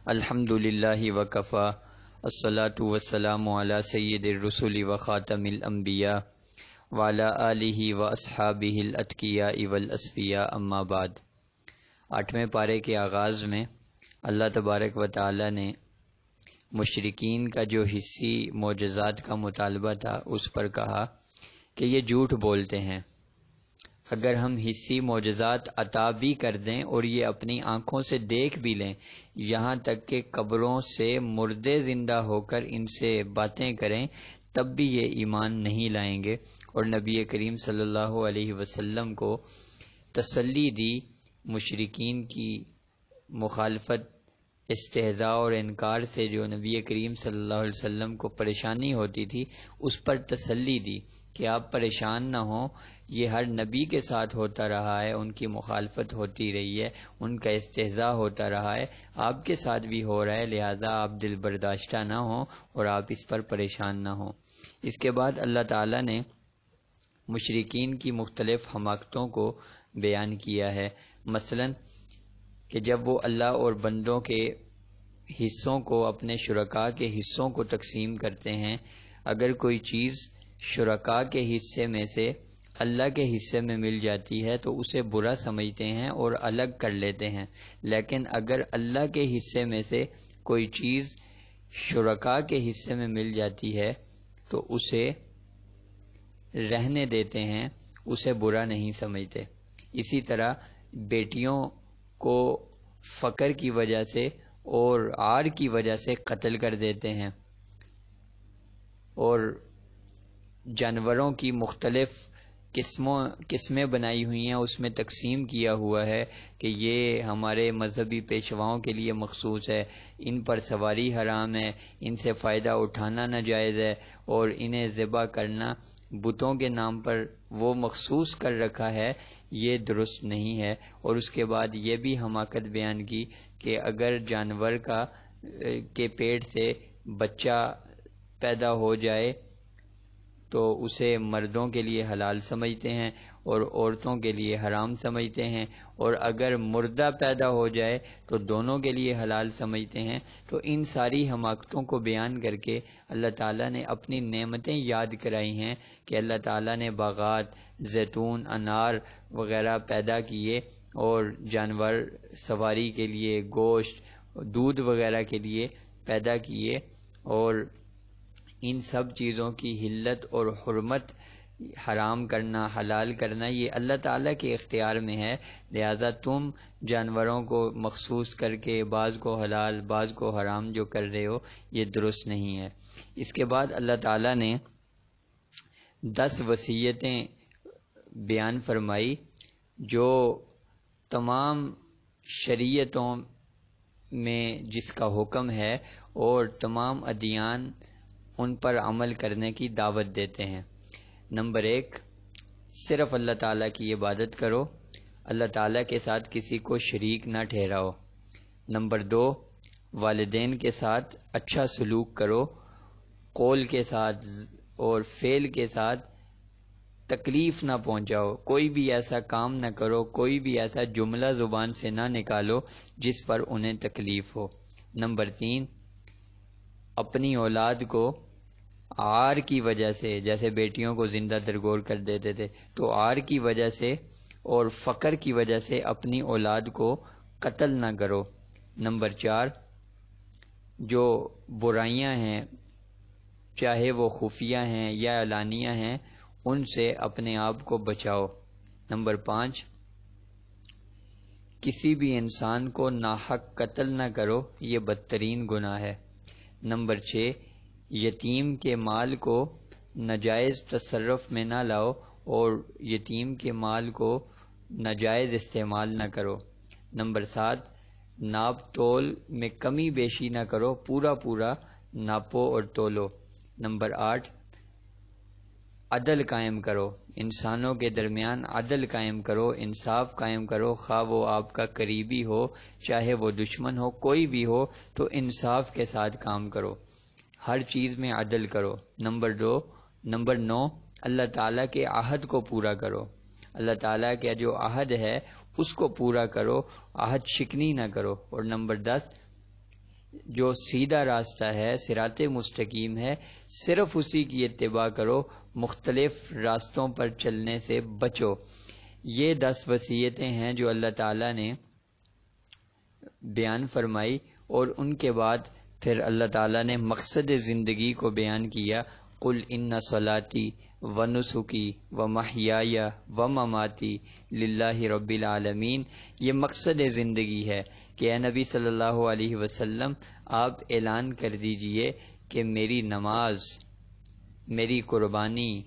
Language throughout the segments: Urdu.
الحمد للہ وکفا الصلاۃ والسلام علی سید الرسل وخاتم الانبیاء وعلی آلہ واصحابہ الاتقیاء والاصفیاء اما بعد۔ 8ویں پارے کے آغاز میں اللہ تبارک و تعالی نے مشرکین کا جو حصی معجزات کا مطالبہ تھا اس پر کہا کہ یہ جھوٹ بولتے ہیں۔ اگر ہم حصی معجزات عطا بھی کر دیں اور یہ اپنی آنکھوں سے دیکھ بھی لیں، یہاں تک کہ قبروں سے مردے زندہ ہو کر ان سے باتیں کریں، تب بھی یہ ایمان نہیں لائیں گے۔ اور نبی کریم صلی اللہ علیہ وسلم کو تسلی دی مشرکین کی مخالفت، استہزاء اور انکار سے جو نبی کریم صلی اللہ علیہ وسلم کو پریشانی ہوتی تھی، اس پر تسلی دی کہ آپ پریشان نہ ہوں، یہ ہر نبی کے ساتھ ہوتا رہا ہے، ان کی مخالفت ہوتی رہی ہے، ان کا استہزاء ہوتا رہا ہے، آپ کے ساتھ بھی ہو رہا ہے، لہذا آپ دل برداشتہ نہ ہوں اور آپ اس پر پریشان نہ ہوں۔ اس کے بعد اللہ تعالیٰ نے مشرکین کی مختلف حماقتوں کو بیان کیا ہے، مثلا کہ جب وہ اللہ اور بندوں کے حصوں کو، اپنے شرکاء کے حصوں کو تقسیم کرتے ہیں، اگر کوئی چیز شرکاء کے حصے میں سے اللہ کے حصے میں مل جاتی ہے تو اسے برا سمجھتے ہیں اور الگ کر لیتے ہیں، لیکن اگر اللہ کے حصے میں سے کوئی چیز شرکاء کے حصے میں مل جاتی ہے تو اسے رہنے دیتے ہیں، اسے برا نہیں سمجھتے۔ اسی طرح بیٹیوں کو فقر کی وجہ سے اور عار کی وجہ سے قتل کر دیتے ہیں، اور جانوروں کی مختلف قسمیں بنائی ہوئی ہیں، اس میں تقسیم کیا ہوا ہے کہ یہ ہمارے مذہبی پیشواؤں کے لیے مخصوص ہے، ان پر سواری حرام ہے، ان سے فائدہ اٹھانا ناجائز ہے، اور انہیں ذبح کرنا بتوں کے نام پر وہ مخصوص کر رکھا ہے، یہ درست نہیں ہے۔ اور اس کے بعد یہ بھی حماقت بیان کی کہ اگر جانور کے پیٹ سے بچہ پیدا ہو جائے تو اسے مردوں کے لیے حلال سمجھتے ہیں اور عورتوں کے لیے حرام سمجھتے ہیں، اور اگر مردہ پیدا ہو جائے تو دونوں کے لیے حلال سمجھتے ہیں۔ تو ان ساری حماقتوں کو بیان کر کے اللہ تعالیٰ نے اپنی نعمتیں یاد کرائی ہیں کہ اللہ تعالیٰ نے باغات، زیتون، انار وغیرہ پیدا کیے، اور جانور سواری کے لیے، گوشت، دودھ وغیرہ کے لیے پیدا کیے، اور ان سب چیزوں کی حلت اور حرمت، حرام کرنا، حلال کرنا، یہ اللہ تعالیٰ کے اختیار میں ہے، لہذا تم جانوروں کو مخصوص کر کے بعض کو حلال بعض کو حرام جو کر رہے ہو، یہ درست نہیں ہے۔ اس کے بعد اللہ تعالیٰ نے 10 وصیتیں بیان فرمائی جو تمام شریعتوں میں جس کا حکم ہے، اور تمام ادیان ان پر عمل کرنے کی دعوت دیتے ہیں۔ نمبر 1، صرف اللہ تعالیٰ کی عبادت کرو، اللہ تعالیٰ کے ساتھ کسی کو شریک نہ ٹھہراؤ۔ نمبر 2، والدین کے ساتھ اچھا سلوک کرو، قول کے ساتھ اور فعل کے ساتھ تکلیف نہ پہنچاؤ، کوئی بھی ایسا کام نہ کرو، کوئی بھی ایسا جملہ زبان سے نہ نکالو جس پر انہیں تکلیف ہو۔ نمبر 3، اپنی اولاد کو عار کی وجہ سے، جیسے بیٹیوں کو زندہ درگور کر دیتے تھے، تو عار کی وجہ سے اور فقر کی وجہ سے اپنی اولاد کو قتل نہ کرو۔ نمبر 4، جو برائیاں ہیں چاہے وہ خفیہ ہیں یا اعلانیہ ہیں، ان سے اپنے آپ کو بچاؤ۔ نمبر 5، کسی بھی انسان کو ناحق قتل نہ کرو، یہ بدترین گناہ ہے۔ نمبر 6، یتیم کے مال کو ناجائز تصرف میں نہ لاؤ اور یتیم کے مال کو ناجائز استعمال نہ کرو۔ نمبر 7، ناپ تول میں کمی بیشی نہ کرو، پورا پورا ناپو اور تولو۔ نمبر 8، عدل قائم کرو، انسانوں کے درمیان عدل قائم کرو، انصاف قائم کرو، خواہ وہ آپ کا قریبی ہو چاہے وہ دشمن ہو، کوئی بھی ہو تو انصاف کے ساتھ کام کرو، ہر چیز میں عدل کرو۔ نمبر 9، اللہ تعالیٰ کے عہد کو پورا کرو، اللہ تعالیٰ کا جو عہد ہے اس کو پورا کرو، عہد شکنی نہ کرو۔ اور نمبر 10، جو سیدھا راستہ ہے، صراط مستقیم ہے، صرف اسی کی اتباع کرو، مختلف راستوں پر چلنے سے بچو۔ یہ 10 وصیتیں ہیں جو اللہ تعالیٰ نے بیان فرمائی، اور ان کے بعد پھر اللہ تعالیٰ نے مقصد زندگی کو بیان کیا۔ قل ان صلاتی ونسکی ومحیای ومماتی للہ رب العالمین۔ یہ مقصد زندگی ہے کہ اے نبی صلی اللہ علیہ وسلم آپ اعلان کر دیجئے کہ میری نماز، میری قربانی،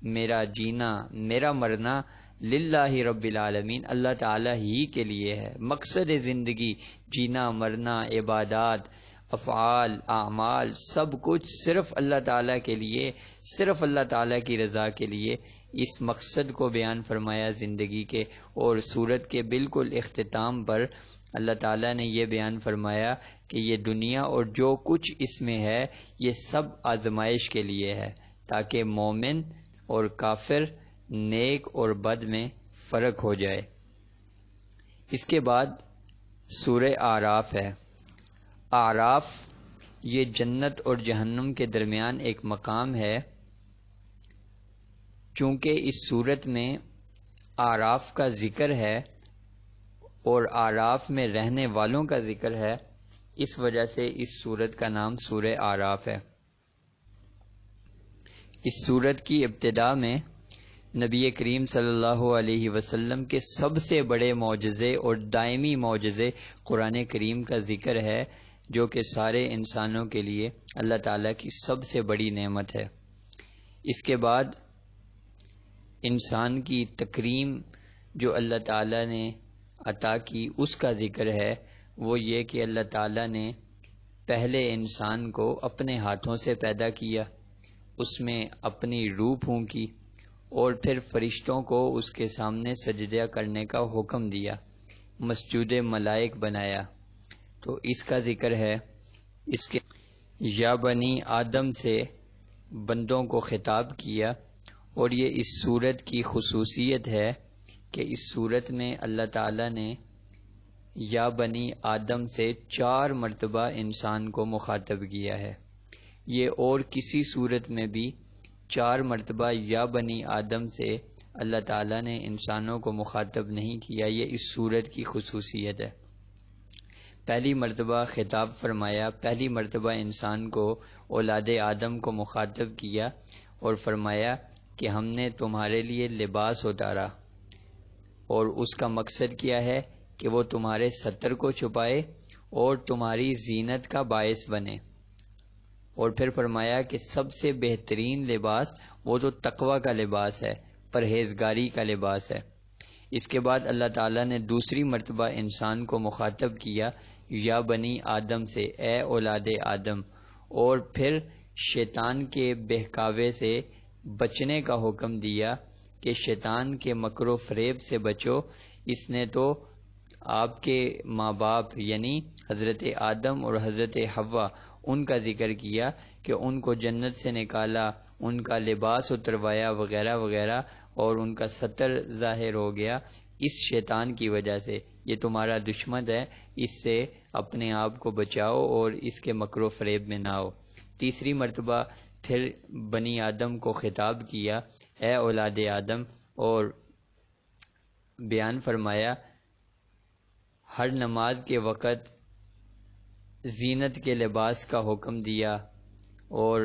میرا جینا، میرا مرنا للہ رب العالمین، اللہ تعالیٰ ہی کے لیے ہے۔ مقصد زندگی، جینا، مرنا، عبادات، افعال، اعمال، سب کچھ صرف اللہ تعالیٰ کے لیے، صرف اللہ تعالیٰ کی رضا کے لیے۔ اس مقصد کو بیان فرمایا زندگی کے، اور سورت کے بالکل اختتام پر اللہ تعالیٰ نے یہ بیان فرمایا کہ یہ دنیا اور جو کچھ اس میں ہے یہ سب آزمائش کے لیے ہے، تاکہ مومن اور کافر، نیک اور بد میں فرق ہو جائے۔ اس کے بعد سورہ اعراف ہے۔ اعراف یہ جنت اور جہنم کے درمیان ایک مقام ہے۔ چونکہ اس صورت میں اعراف کا ذکر ہے اور اعراف میں رہنے والوں کا ذکر ہے، اس وجہ سے اس صورت کا نام سورہ اعراف ہے۔ اس صورت کی ابتدا میں نبی کریم صلی اللہ علیہ وسلم کے سب سے بڑے معجزے اور دائمی معجزے قرآن کریم کا ذکر ہے، جو کہ سارے انسانوں کے لیے اللہ تعالیٰ کی سب سے بڑی نعمت ہے۔ اس کے بعد انسان کی تکریم جو اللہ تعالیٰ نے عطا کی، اس کا ذکر ہے۔ وہ یہ کہ اللہ تعالیٰ نے پہلے انسان کو اپنے ہاتھوں سے پیدا کیا، اس میں اپنی روح پھونکی، اور پھر فرشتوں کو اس کے سامنے سجدہ کرنے کا حکم دیا، مسجود ملائک بنایا۔ تو اس کا ذکر ہے۔ اس کے یا بنی آدم سے بندوں کو خطاب کیا، اور یہ اس صورت کی خصوصیت ہے کہ اس صورت میں اللہ تعالیٰ نے یا بنی آدم سے 4 مرتبہ انسان کو مخاطب کیا ہے۔ یہ اور کسی صورت میں بھی 4 مرتبہ یا بنی آدم سے اللہ تعالیٰ نے انسانوں کو مخاطب نہیں کیا، یہ اس صورت کی خصوصیت ہے۔ پہلی مرتبہ خطاب فرمایا، پہلی مرتبہ انسان کو، اولاد آدم کو مخاطب کیا اور فرمایا کہ ہم نے تمہارے لیے لباس اتارا، اور اس کا مقصد کیا ہے کہ وہ تمہارے ستر کو چھپائے اور تمہاری زینت کا باعث بنے۔ اور پھر فرمایا کہ سب سے بہترین لباس وہ تو تقوی کا لباس ہے، پرہیزگاری کا لباس ہے۔ اس کے بعد اللہ تعالیٰ نے دوسری مرتبہ انسان کو مخاطب کیا یا بنی آدم سے، اے اولاد آدم، اور پھر شیطان کے بہکاوے سے بچنے کا حکم دیا کہ شیطان کے مکر و فریب سے بچو۔ اس نے تو آپ کے ماں باپ یعنی حضرت آدم اور حضرت حوا، ان کا ذکر کیا کہ ان کو جنت سے نکالا، ان کا لباس اتروایا وغیرہ وغیرہ، اور ان کا ستر ظاہر ہو گیا اس شیطان کی وجہ سے۔ یہ تمہارا دشمن ہے، اس سے اپنے آپ کو بچاؤ اور اس کے مکر و فریب میں نہ آؤ۔ تیسری مرتبہ پھر بنی آدم کو خطاب کیا، اے اولاد آدم، اور بیان فرمایا ہر نماز کے وقت زینت کے لباس کا حکم دیا، اور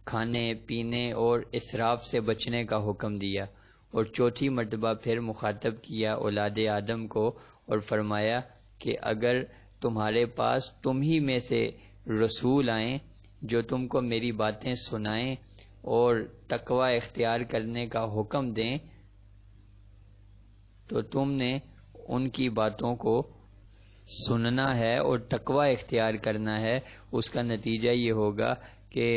کھانے پینے اور اسراف سے بچنے کا حکم دیا۔ اور چوتھی مرتبہ پھر مخاطب کیا اولاد آدم کو اور فرمایا کہ اگر تمہارے پاس تم ہی میں سے رسول آئیں جو تم کو میری باتیں سنائیں اور تقوی اختیار کرنے کا حکم دیں، تو تم نے ان کی باتوں کو سننا ہے اور تقوی اختیار کرنا ہے۔ اس کا نتیجہ یہ ہوگا کہ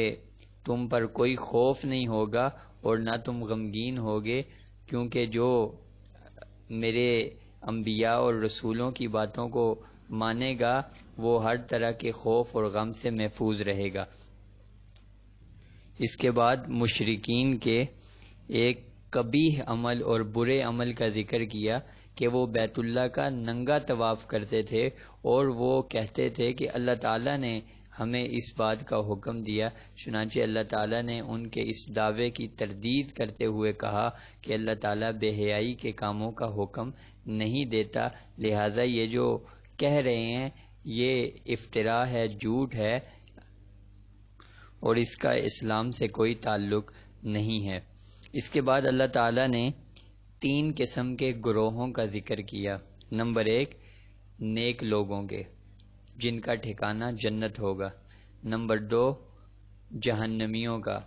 تم پر کوئی خوف نہیں ہوگا اور نہ تم غمگین ہوگے، کیونکہ جو میرے انبیاء اور رسولوں کی باتوں کو مانے گا وہ ہر طرح کے خوف اور غم سے محفوظ رہے گا۔ اس کے بعد مشرکین کے ایک قبیح عمل اور برے عمل کا ذکر کیا کہ وہ بیت اللہ کا ننگا طواف کرتے تھے، اور وہ کہتے تھے کہ اللہ تعالیٰ نے ہمیں اس بات کا حکم دیا۔ چنانچہ اللہ تعالیٰ نے ان کے اس دعوے کی تردید کرتے ہوئے کہا کہ اللہ تعالیٰ بے حیائی کے کاموں کا حکم نہیں دیتا، لہٰذا یہ جو کہہ رہے ہیں یہ افتراء ہے، جھوٹ ہے، اور اس کا اسلام سے کوئی تعلق نہیں ہے۔ اس کے بعد اللہ تعالیٰ نے 3 قسم کے گروہوں کا ذکر کیا۔ نمبر 1، نیک لوگوں کے جن کا ٹھکانہ جنت ہوگا۔ نمبر 2، جہنمیوں کا،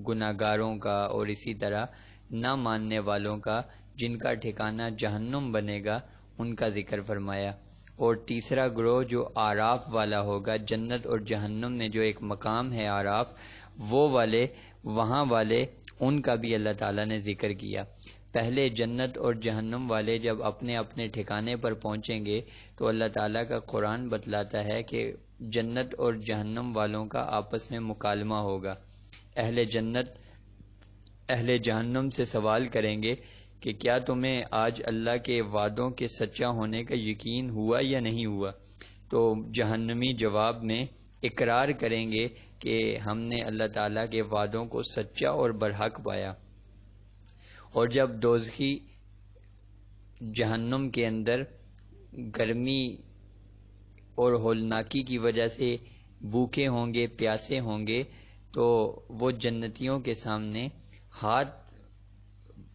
گناہگاروں کا، اور اسی طرح نہ ماننے والوں کا جن کا ٹھکانہ جہنم بنے گا، ان کا ذکر فرمایا۔ اور تیسرا گروہ جو آراف والا ہوگا، جنت اور جہنم میں جو ایک مقام ہے آراف، وہ والے، وہاں والے، ان کا بھی اللہ تعالیٰ نے ذکر کیا۔ پہلے جنت اور جہنم والے جب اپنے اپنے ٹھکانے پر پہنچیں گے تو اللہ تعالیٰ کا قرآن بتلاتا ہے کہ جنت اور جہنم والوں کا آپس میں مکالمہ ہوگا۔ اہل جنت اہل جہنم سے سوال کریں گے کہ کیا تمہیں آج اللہ کے وعدوں کے سچا ہونے کا یقین ہوا یا نہیں ہوا؟ تو جہنمی جواب میں اقرار کریں گے کہ ہم نے اللہ تعالیٰ کے وعدوں کو سچا اور برحق پایا۔ اور جب دوزخی جہنم کے اندر گرمی اور ہولناکی کی وجہ سے بھوکے ہوں گے، پیاسے ہوں گے، تو وہ جنتیوں کے سامنے ہاتھ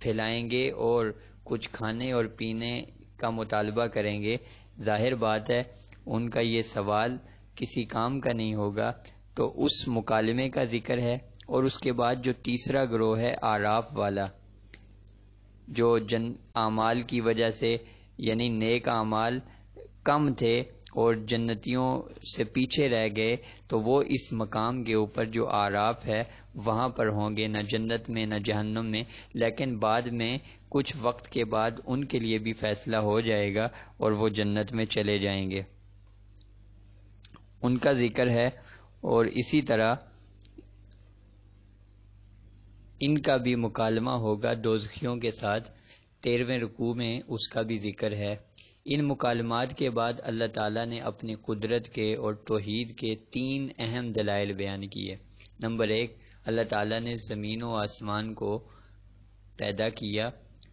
پھیلائیں گے اور کچھ کھانے اور پینے کا مطالبہ کریں گے۔ ظاہر بات ہے ان کا یہ سوال کسی کام کا نہیں ہوگا، تو اس مکالمے کا ذکر ہے۔ اور اس کے بعد جو تیسرا گروہ ہے آراف والا، جو اعمال کی وجہ سے، یعنی نیک اعمال کم تھے اور جنتیوں سے پیچھے رہ گئے، تو وہ اس مقام کے اوپر جو آراف ہے وہاں پر ہوں گے، نہ جنت میں نہ جہنم میں، لیکن بعد میں کچھ وقت کے بعد ان کے لیے بھی فیصلہ ہو جائے گا اور وہ جنت میں چلے جائیں گے، ان کا ذکر ہے۔ اور اسی طرح ان کا بھی مکالمہ ہوگا دوزخیوں کے ساتھ، 13ویں رکوع میں اس کا بھی ذکر ہے۔ ان مکالمات کے بعد اللہ تعالیٰ نے اپنی قدرت کے اور توحید کے 3 اہم دلائل بیان کیے۔ نمبر 1، اللہ تعالیٰ نے زمین و آسمان کو پیدا کیا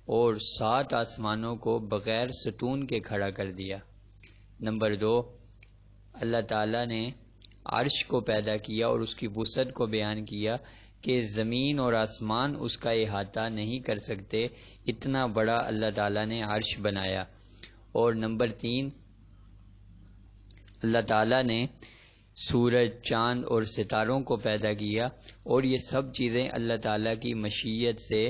اور 7 آسمانوں کو بغیر ستون کے کھڑا کر دیا۔ نمبر 2، اللہ تعالیٰ نے عرش کو پیدا کیا اور اس کی وسعت کو بیان کیا کہ زمین اور آسمان اس کا احاطہ نہیں کر سکتے، اتنا بڑا اللہ تعالیٰ نے عرش بنایا۔ اور نمبر 3، اللہ تعالیٰ نے سورج، چاند اور ستاروں کو پیدا کیا، اور یہ سب چیزیں اللہ تعالیٰ کی مشیت سے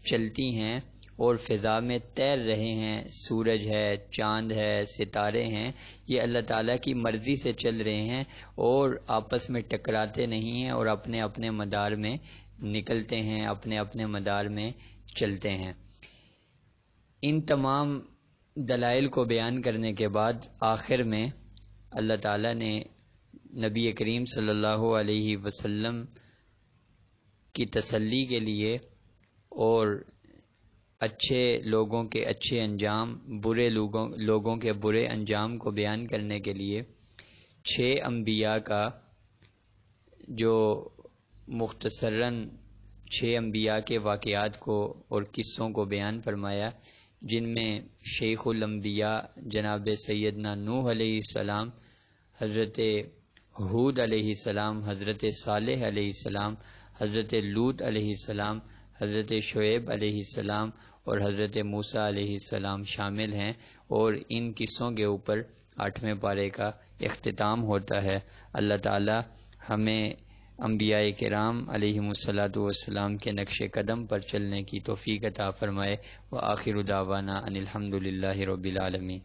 چلتی ہیں اور فضا میں تیر رہے ہیں۔ سورج ہے، چاند ہے، ستارے ہیں، یہ اللہ تعالیٰ کی مرضی سے چل رہے ہیں اور آپس میں ٹکراتے نہیں ہیں، اور اپنے اپنے مدار میں نکلتے ہیں، اپنے اپنے مدار میں چلتے ہیں۔ ان تمام دلائل کو بیان کرنے کے بعد آخر میں اللہ تعالیٰ نے نبی کریم صلی اللہ علیہ وسلم کی تسلی کے لیے اور اچھے لوگوں کے اچھے انجام، برے لوگوں کے برے انجام کو بیان کرنے کے لیے 6 انبیاء کا جو مختصراً 6 انبیاء کے واقعات کو اور قصوں کو بیان فرمایا، جن میں شیخ الانبیاء جناب سیدنا نوح علیہ السلام، حضرت ہود علیہ السلام، حضرت صالح علیہ السلام، حضرت لوط علیہ السلام، حضرت شعیب علیہ السلام اور حضرت موسیٰ علیہ السلام شامل ہیں، اور ان قصوں کے اوپر 8ویں پارے کا اختتام ہوتا ہے۔ اللہ تعالی ہمیں انبیاء کرام علیہم الصلاۃ والسلام کے نقش قدم پر چلنے کی توفیق عطا فرمائے۔ وآخر دعوانا ان الحمد للہ رب العالمین۔